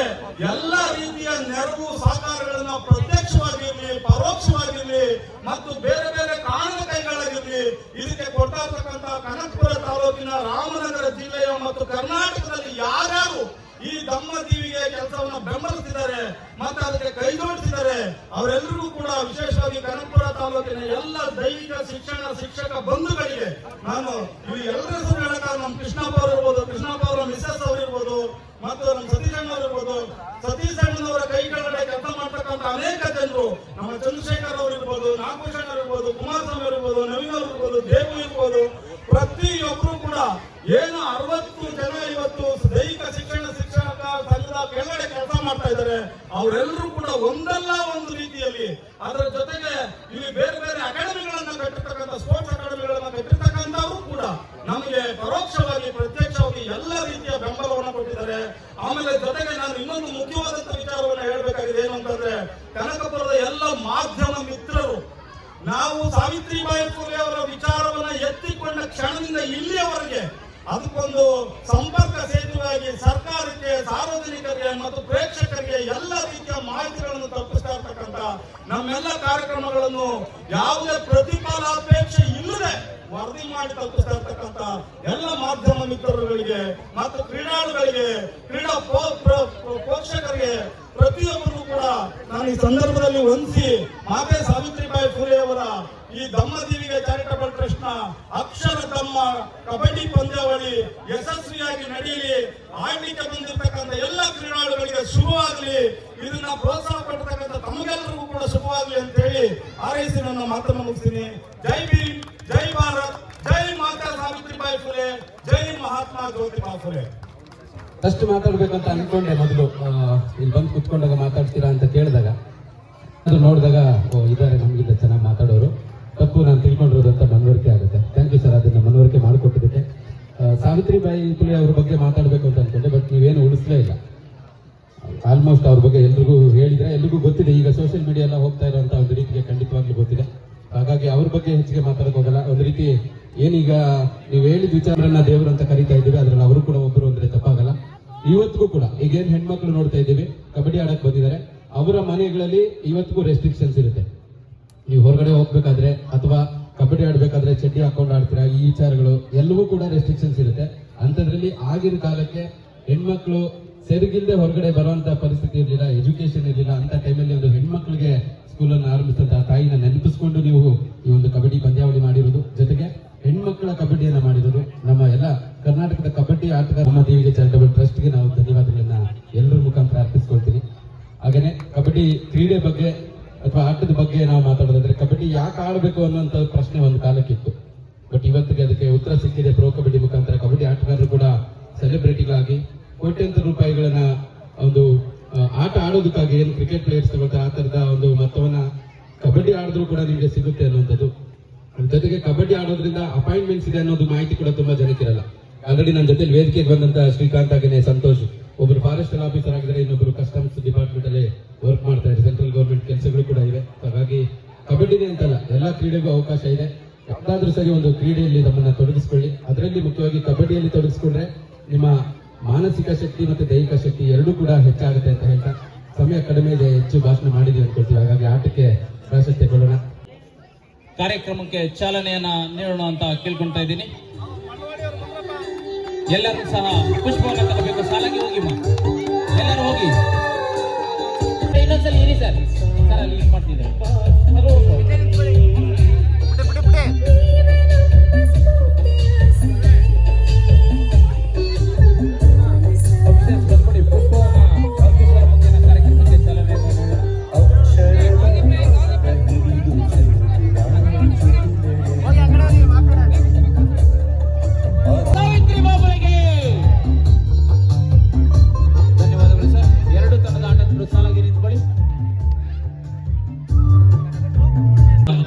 ಎಲ್ಲ ರೀತಿಯ ನೆರವು ಸಹಕಾರಗಳನ್ನ ಪ್ರತ್ಯಕ್ಷವಾಗಿರ್ಲಿ, ಪರೋಕ್ಷವಾಗಿರ್ಲಿ ಮತ್ತು ಬೇರೆ ಬೇರೆ ಕಾರಣದ ಕೈಗಳಾಗಿರ್ಲಿ ಇದಕ್ಕೆ ಕೊಡ್ತಾ ಇರ್ತಕ್ಕಂಥ ಕನಕಪುರ ತಾಲೂಕಿನ ರಾಮನಗರ ಜಿಲ್ಲೆಯ ಮತ್ತು ಕರ್ನಾಟಕದಲ್ಲಿ ಯಾರ್ಯಾರು ಈ ದಮ್ಮ ಟಿವಿಗೆ ಕೆಲಸವನ್ನ ಬೆಂಬಲಿಸಿದ್ದಾರೆ ಮತ್ತೆ ಅದಕ್ಕೆ ಕೈ ಜೋಡಿಸಿದ್ದಾರೆ ಅವರೆಲ್ಲರಿಗೂ ಕೂಡ ವಿಶೇಷವಾಗಿ ಕನಕಪುರ ತಾಲೂಕಿನ ಎಲ್ಲ ದೈಹಿಕ ಶಿಕ್ಷಕ ಬಂಧುಗಳಿಗೆ ನಾನು ಈ ಎಲ್ಲರ ಹೆಸರು ಹೇಳಕ್ಕಾಗ ನಮ್ಮ ಕೃಷ್ಣಪ್ಪ ಅವರು ಇರ್ಬೋದು, ಕೃಷ್ಣಪ್ಪ ಅವರ ಮಿಸಸ್ ಅವರು ಇರ್ಬೋದು, ಮತ್ತು ನಮ್ಮ ಸತೀಶಣ್ಣ ಅವರು ಇರ್ಬೋದು, ಸತೀಶಣ್ಣನವರ ಕೈ ಕೆಳಗಡೆ ಕೆಲಸ ಮಾಡ್ತಕ್ಕಂಥ ಅನೇಕ ಜನರು, ನಮ್ಮ ಚಂದ್ರಶೇಖರ್ ಅವರು ಇರ್ಬೋದು, ನಾಗಭೂಷಣ್ ಅವರು ಇರ್ಬೋದು, ಕುಮಾರಸ್ವಾಮಿ ಅವರು ಇರ್ಬೋದು, ನವೀನ್ ಅವರು ಇರ್ಬೋದು, ದೇವು ಇರ್ಬೋದು, ಪ್ರತಿಯೊಬ್ಬರು ಕೂಡ ಏನು 60 ಜನ ಇವತ್ತು ದೈಹಿಕ ಶಿಕ್ಷಕ ಸಂಘದ ಕೆಳಗಡೆ ಕೆಲಸ ಮಾಡ್ತಾ ಇದ್ದಾರೆ. ಅವರೆಲ್ಲರೂ ಕೂಡ ಒಂದಲ್ಲ ಒಂದು ರೀತಿಯಲ್ಲಿ ಅದರ ಜೊತೆಗೆ ಇಲ್ಲಿ ಬೇರೆ ಬೇರೆ ಅಕಾಡೆಮಿಗಳನ್ನ ಕಟ್ಟಿರ್ತಕ್ಕಂಥ ಸ್ಪೋರ್ಟ್ಸ್ ಅಕಾಡೆಮಿಗಳನ್ನ ಕಟ್ಟಿರ್ತಕ್ಕಂಥವರು ಕೂಡ ನಮಗೆ ಪರೋಕ್ಷವಾಗಿ ಪ್ರತ್ಯಕ್ಷವಾಗಿ ಎಲ್ಲ ರೀತಿಯ ಬೆಂಬಲವನ್ನು ಕೊಟ್ಟಿದ್ದಾರೆ. ಆಮೇಲೆ ಜೊತೆಗೆ ನಾನು ಇನ್ನೊಂದು ಮುಖ್ಯವಾದಂತ ವಿಚಾರವನ್ನು ಹೇಳಬೇಕಾಗಿದೆ. ಏನು ಅಂತಂದ್ರೆ, ಕನಕಪುರದ ಎಲ್ಲ ಮಾಧ್ಯಮ ಮಿತ್ರರು ನಾವು ಸಾವಿತ್ರಿಬಾಯಿ ಫುಲೆ ಅವರ ವಿಚಾರವನ್ನ ಎತ್ತಿಕೊಂಡ ಕ್ಷಣದಿಂದ ಇಲ್ಲಿಯವರೆಗೆ ಅದಕ್ಕೊಂದು ಸಂಪರ್ಕ ಸೇತುವೆಯಾಗಿ ಸರ್ಕಾರಕ್ಕೆ, ಸಾರ್ವಜನಿಕರಿಗೆ ಮತ್ತು ಪ್ರೇಕ್ಷಕರಿಗೆ ಎಲ್ಲ ರೀತಿಯ ಮಾಹಿತಿಗಳನ್ನು ತಲುಪಿಸ್ತಾ ಇರ್ತಕ್ಕಂಥ ನಮ್ಮೆಲ್ಲ ಕಾರ್ಯಕ್ರಮಗಳನ್ನು ಯಾವುದೇ ಪ್ರತಿಫಲಾಪೇಕ್ಷೆ ಇಲ್ಲದೆ ವರದಿ ಮಾಡಿ ತಲುಪಿಸ್ತಾ ಇರ್ತಕ್ಕಂಥ ಎಲ್ಲ ಮಾಧ್ಯಮ ಮಿತ್ರರುಗಳಿಗೆ ಮತ್ತು ಕ್ರೀಡಾಳುಗಳಿಗೆ, ಕ್ರೀಡಾ ಪೋಷಕರಿಗೆ ಪ್ರತಿಯೊಬ್ಬರು ಕೂಡ ನಾನು ಈ ಸಂದರ್ಭದಲ್ಲಿ ವಂದಿಸಿ ಮಾತೆ ಸಾವಿತ್ರಿಬಾಯಿ ಫುಲೆ ಅವರ ಈ ದಮ್ಮ ಟಿವಿಗೆ ಚಾರಿಟಬಲ್ ಟ್ರಸ್ಟ್ ನ ಅಕ್ಷರ ದಮ್ಮ ಕಬಡ್ಡಿ ಪಂದ್ಯಾವಳಿ ಯಶಸ್ವಿಯಾಗಿ ನಡೆಯಲಿ. ಆಡ್ಲಿಕ್ಕೆ ಬಂದಿರತಕ್ಕಂಥ ಎಲ್ಲ ಕ್ರೀಡಾಳುಗಳಿಗೆ ಶುಭವಾಗಲಿ. ಇದನ್ನ ಪ್ರೋತ್ಸಾಹ ಪಡ್ತಕ್ಕಂಥ ತಮಗೆಲ್ಲರಿಗೂ ಕೂಡ ಶುಭವಾಗಲಿ ಅಂತ ಹೇಳಿ ಹಾರೈಸಿ ನನ್ನ ಮಾತನ್ನು ಮುಗಿಸ್ತೀನಿ. ಜೈ ಭೀಮ್, ಜೈ ಭಾರತ್, ಜೈ ಮಾತಾ ಸಾವಿತ್ರಿಬಾಯಿ ಫುಲೆ, ಜೈ ಮಹಾತ್ಮ ಜ್ಯೋತಿಬಾ ಫುಲೆ. ಅಷ್ಟು ಮಾತಾಡ್ಬೇಕಂತ ಅನ್ಕೊಂಡೆ ಮೊದಲು, ಇಲ್ಲಿ ಬಂದು ಕುತ್ಕೊಂಡಾಗ ಮಾತಾಡ್ತೀರಾ ಅಂತ ಕೇಳಿದಾಗ ಅದು ನೋಡಿದಾಗ ಇದಾರೆ ನಮಗಿಂತ ಚೆನ್ನಾಗಿ ಮಾತಾಡೋರು, ತಪ್ಪು ನಾನು ತಿಳ್ಕೊಂಡಿರೋದು ಅಂತ ಮನವರಿಕೆ ಆಗುತ್ತೆ. ಥ್ಯಾಂಕ್ ಯು ಸರ್, ಅದನ್ನ ಮನವರಿಕೆ ಮಾಡಿಕೊಟ್ಟಿದ್ದಕ್ಕೆ. ಸಾವಿತ್ರಿಬಾಯಿ ಫುಲೆ ಅವ್ರ ಬಗ್ಗೆ ಮಾತಾಡಬೇಕು ಅಂತ ಅನ್ಕೊಂಡೆ, ಬಟ್ ನೀವೇನು ಉಳಿಸ್ಲೇ ಇಲ್ಲ. ಆಲ್ಮೋಸ್ಟ್ ಅವ್ರ ಬಗ್ಗೆ ಎಲ್ರಿಗೂ ಹೇಳಿದ್ರೆ ಎಲ್ರಿಗೂ ಗೊತ್ತಿದೆ. ಈಗ ಸೋಷಿಯಲ್ ಮೀಡಿಯಾ ಎಲ್ಲ ಹೋಗ್ತಾ ಇರೋಂಥ ಒಂದು ರೀತಿಗೆ ಖಂಡಿತವಾಗ್ಲೂ ಗೊತ್ತಿದೆ. ಹಾಗಾಗಿ ಅವ್ರ ಬಗ್ಗೆ ಹೆಚ್ಚಿಗೆ ಮಾತಾಡಕ್ ಹೋಗಲ್ಲ. ಒಂದು ರೀತಿ ಏನೀಗ ನೀವು ಹೇಳಿದ ವಿಚಾರಗಳನ್ನ ದೇವರು ಅಂತ ಕರೀತಾ ಇದ್ದೀವಿ, ಅದ್ರಲ್ಲಿ ಅವರು ಕೂಡ ಒಬ್ಬರು ಅಂದ್ರೆ ತಪ್ಪಾಗಲ್ಲ. ಇವತ್ತಿಗೂ ಕೂಡ ಈಗೇನ್ ಹೆಣ್ಮಕ್ಳು ನೋಡ್ತಾ ಇದ್ದೀವಿ ಕಬಡ್ಡಿ ಆಡಕ್ ಬಂದಿದ್ದಾರೆ, ಅವರ ಮನೆಗಳಲ್ಲಿ ಇವತ್ತಿಗೂ ರೆಸ್ಟ್ರಿಕ್ಷನ್ಸ್ ಇರುತ್ತೆ. ನೀವು ಹೊರಗಡೆ ಹೋಗ್ಬೇಕಾದ್ರೆ ಅಥವಾ ಕಬಡ್ಡಿ ಆಡ್ಬೇಕಾದ್ರೆ ಚಡ್ಡಿ ಹಾಕೊಂಡು ಆಡ್ತೀರಾ, ಈ ವಿಚಾರಗಳು ಎಲ್ಲವೂ ಕೂಡ ರೆಸ್ಟ್ರಿಕ್ಷನ್ಸ್ ಇರುತ್ತೆ. ಅಂಥದ್ರಲ್ಲಿ ಆಗಿನ ಕಾಲಕ್ಕೆ ಹೆಣ್ಮಕ್ಳು ಸೆರಗಿಲ್ಲದೆ ಹೊರಗಡೆ ಬರುವಂತ ಪರಿಸ್ಥಿತಿ ಇರಲಿಲ್ಲ, ಎಜುಕೇಶನ್ ಇರಲಿಲ್ಲ. ಅಂತ ಟೈಮಲ್ಲಿ ಒಂದು ಹೆಣ್ಮಕ್ಳಿಗೆ ಸ್ಕೂಲನ್ನು ಆರಂಭಿಸಿದಂತ ತಾಯಿನ ನೆನಪಿಸ್ಕೊಂಡು ನೀವು ಈ ಒಂದು ಕಬಡ್ಡಿ ಪಂದ್ಯಾವಳಿ ಮಾಡಿರೋದು, ಜೊತೆಗೆ ಹೆಣ್ಮಕ್ಳ ಕಬಡ್ಡಿಯನ್ನ ಮಾಡಿರೋದು. ನಮ್ಮ ಎಲ್ಲ ಕರ್ನಾಟಕದ ಕಬಡ್ಡಿ ಆಟಗಾರ ನಮ್ಮ ದೇವಿಗೆ ಚಾರಿಟಬಲ್ ಟ್ರಸ್ಟ್ಗೆ ನಾವು ಧನ್ಯವಾದಗಳನ್ನ ಎಲ್ಲರ ಮುಖಾಂತರ ಅರ್ಪಿಸ್ಕೊಳ್ತೀನಿ. ಹಾಗೇನೆ ಕಬಡ್ಡಿ ಕ್ರೀಡೆ ಬಗ್ಗೆ ಅಥವಾ ಆಟದ ಬಗ್ಗೆ ನಾವು ಮಾತಾಡೋದಾದ್ರೆ ಕಬಡ್ಡಿ ಯಾಕೆ ಆಡಬೇಕು ಅನ್ನೋಂಥ ಪ್ರಶ್ನೆ ಒಂದು ಕಾಲಕ್ಕಿತ್ತು. ಬಟ್ ಇವತ್ತಿಗೆ ಅದಕ್ಕೆ ಉತ್ತರ ಸಿಕ್ಕಿದೆ. ಪ್ರೋ ಕಬಡ್ಡಿ ಮುಖಾಂತರ ಕಬಡ್ಡಿ ಆಟಗಾರರು ಕೂಡ ಸೆಲೆಬ್ರಿಟಿಗಳಾಗಿ ಕೋಟ್ಯಂತರ ರೂಪಾಯಿಗಳನ್ನ ಒಂದು ಆಟ ಆಡೋದಕ್ಕಾಗಿ ಏನು ಕ್ರಿಕೆಟ್ ಪ್ಲೇಯರ್ಸ್ ತಗೊಳ್ತಾರೆ ಆ ತರದ ಒಂದು ಮೊತ್ತವನ್ನ ಕಬಡ್ಡಿ ಆಡಿದ್ರು ಕೂಡ ನಿಮಗೆ ಸಿಗುತ್ತೆ ಅನ್ನುವಂಥದ್ದು. ಜೊತೆಗೆ ಕಬಡ್ಡಿ ಆಡೋದ್ರಿಂದ ಅಪಾಯಿಂಟ್ಮೆಂಟ್ಸ್ ಇದೆ ಅನ್ನೋದು ಮಾಹಿತಿ ಕೂಡ ತುಂಬಾ ಜನಕ್ಕಿರಲ್ಲ. ಆಲ್ರೆಡಿ ನನ್ನ ಜೊತೆ ವೇದಿಕೆಗೆ ಬಂದಂತ ಶ್ರೀಕಾಂತ್ ಆಗೇನೆ ಸಂತೋಷ್, ಒಬ್ಬರು ಫಾರೆಸ್ಟಲ್ ಆಫೀಸರ್ ಆಗಿದ್ದಾರೆ, ಇನ್ನೊಬ್ಬರು ಕಸ್ಟಮ್ಸ್ ಡಿಪಾರ್ಟ್ಮೆಂಟ್ ಅಲ್ಲಿ ವರ್ಕ್ ಮಾಡ್ತಾ ಇದ್ದಾರೆ. ಸೆಂಟ್ರಲ್ ಗೌರ್ಮೆಂಟ್ ಕೆಲಸಗಳು ಕೂಡ ಇವೆ. ಹಾಗಾಗಿ ಕಬಡ್ಡಿನೇ ಅಂತಲ್ಲ, ಎಲ್ಲಾ ಕ್ರೀಡೆಗೂ ಅವಕಾಶ ಇದೆ. ಯಾವ್ದಾದ್ರೂ ಸರಿ ಒಂದು ಕ್ರೀಡೆಯಲ್ಲಿ ನಮ್ಮನ್ನ ತೊಡಗಿಸ್ಕೊಳ್ಳಿ. ಅದರಲ್ಲಿ ಮುಖ್ಯವಾಗಿ ಕಬಡ್ಡಿಯಲ್ಲಿ ತೊಡಗಿಸ್ಕೊಂಡ್ರೆ ನಿಮ್ಮ ಮಾನಸಿಕ ಶಕ್ತಿ ಮತ್ತೆ ದೈಹಿಕ ಶಕ್ತಿ ಎರಡೂ ಕೂಡ ಹೆಚ್ಚಾಗುತ್ತೆ ಅಂತ ಹೇಳ್ತಾ ಸಮಯ ಕಡಿಮೆ ಇದೆ, ಹೆಚ್ಚು ಭಾಷಣ ಮಾಡಿದೀವಿ ಅನ್ಕೊಳ್ತೀವಿ. ಹಾಗಾಗಿ ಆಟಕ್ಕೆ ಪ್ರಾಶಸ್ತ್ಯ ಕೊಡೋಣ. ಕಾರ್ಯಕ್ರಮಕ್ಕೆ ಚಾಲನೆಯನ್ನ ನೀಡೋಣ ಅಂತ ಕೇಳ್ಕೊಳ್ತಾ ಇದ್ದೀನಿ. ಎಲ್ಲರೂ ಸಹ ಪುಷ್ಪವನ್ನು ತರಬೇಕು. ಸಾಲಾಗಿ ಹೋಗಿ ಎಲ್ಲರೂ ಹೋಗಿ. ಇನ್ನೊಂದ್ಸಲ ಇರಿ ಸರ್, ಸರ್ ಅಲ್ಲಿ ಯೂಸ್ ಮಾಡ್ತಿದ್ದಾರೆ.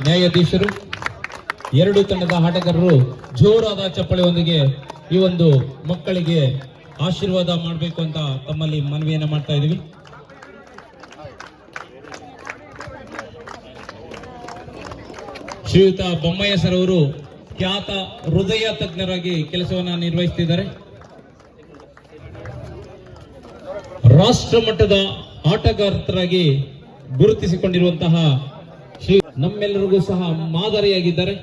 ನ್ಯಾಯಾಧೀಶರು, ಎರಡು ತಂಡದ ಆಟಗಾರರು ಜೋರಾದ ಚಪ್ಪಳೆಯೊಂದಿಗೆ ಈ ಒಂದು ಮಕ್ಕಳಿಗೆ ಆಶೀರ್ವಾದ ಮಾಡಬೇಕು ಅಂತ ತಮ್ಮಲ್ಲಿ ಮನವಿಯನ್ನ ಮಾಡ್ತಾ ಇದ್ದೀವಿ. ಶ್ರೀಯುತ ಬೊಮ್ಮಯ್ಯ ಸರ್ ಅವರು ಖ್ಯಾತ ಹೃದಯ ತಜ್ಞರಾಗಿ ಕೆಲಸವನ್ನ ನಿರ್ವಹಿಸುತ್ತಿದ್ದಾರೆ. ರಾಷ್ಟ್ರ ಮಟ್ಟದ ಆಟಗಾರರಾಗಿ ಗುರುತಿಸಿಕೊಂಡಿರುವಂತಹ ಶ್ರೀ ನಮ್ಮೆಲ್ಲರಿಗೂ ಸಹ ಮಾದರಿಯಾಗಿದ್ದಾರೆ.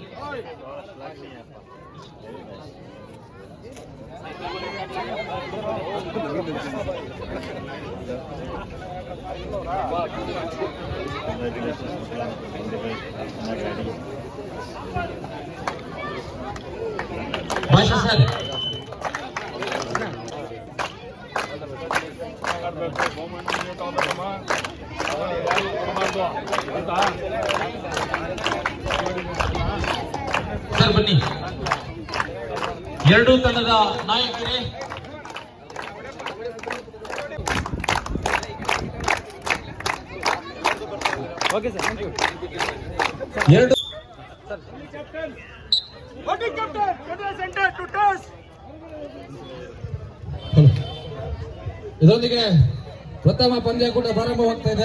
ಭಾಷಾ ಸರ್, ಸರ್ ಬನ್ನಿ. ಎರಡೂ ತಂಡದ ನಾಯಕರೇ, ಎರಡು ಇದರೊಂದಿಗೆ ಪ್ರಥಮ ಪಂದ್ಯ ಕೂಡ ಪ್ರಾರಂಭವಾಗ್ತಾ ಇದೆ.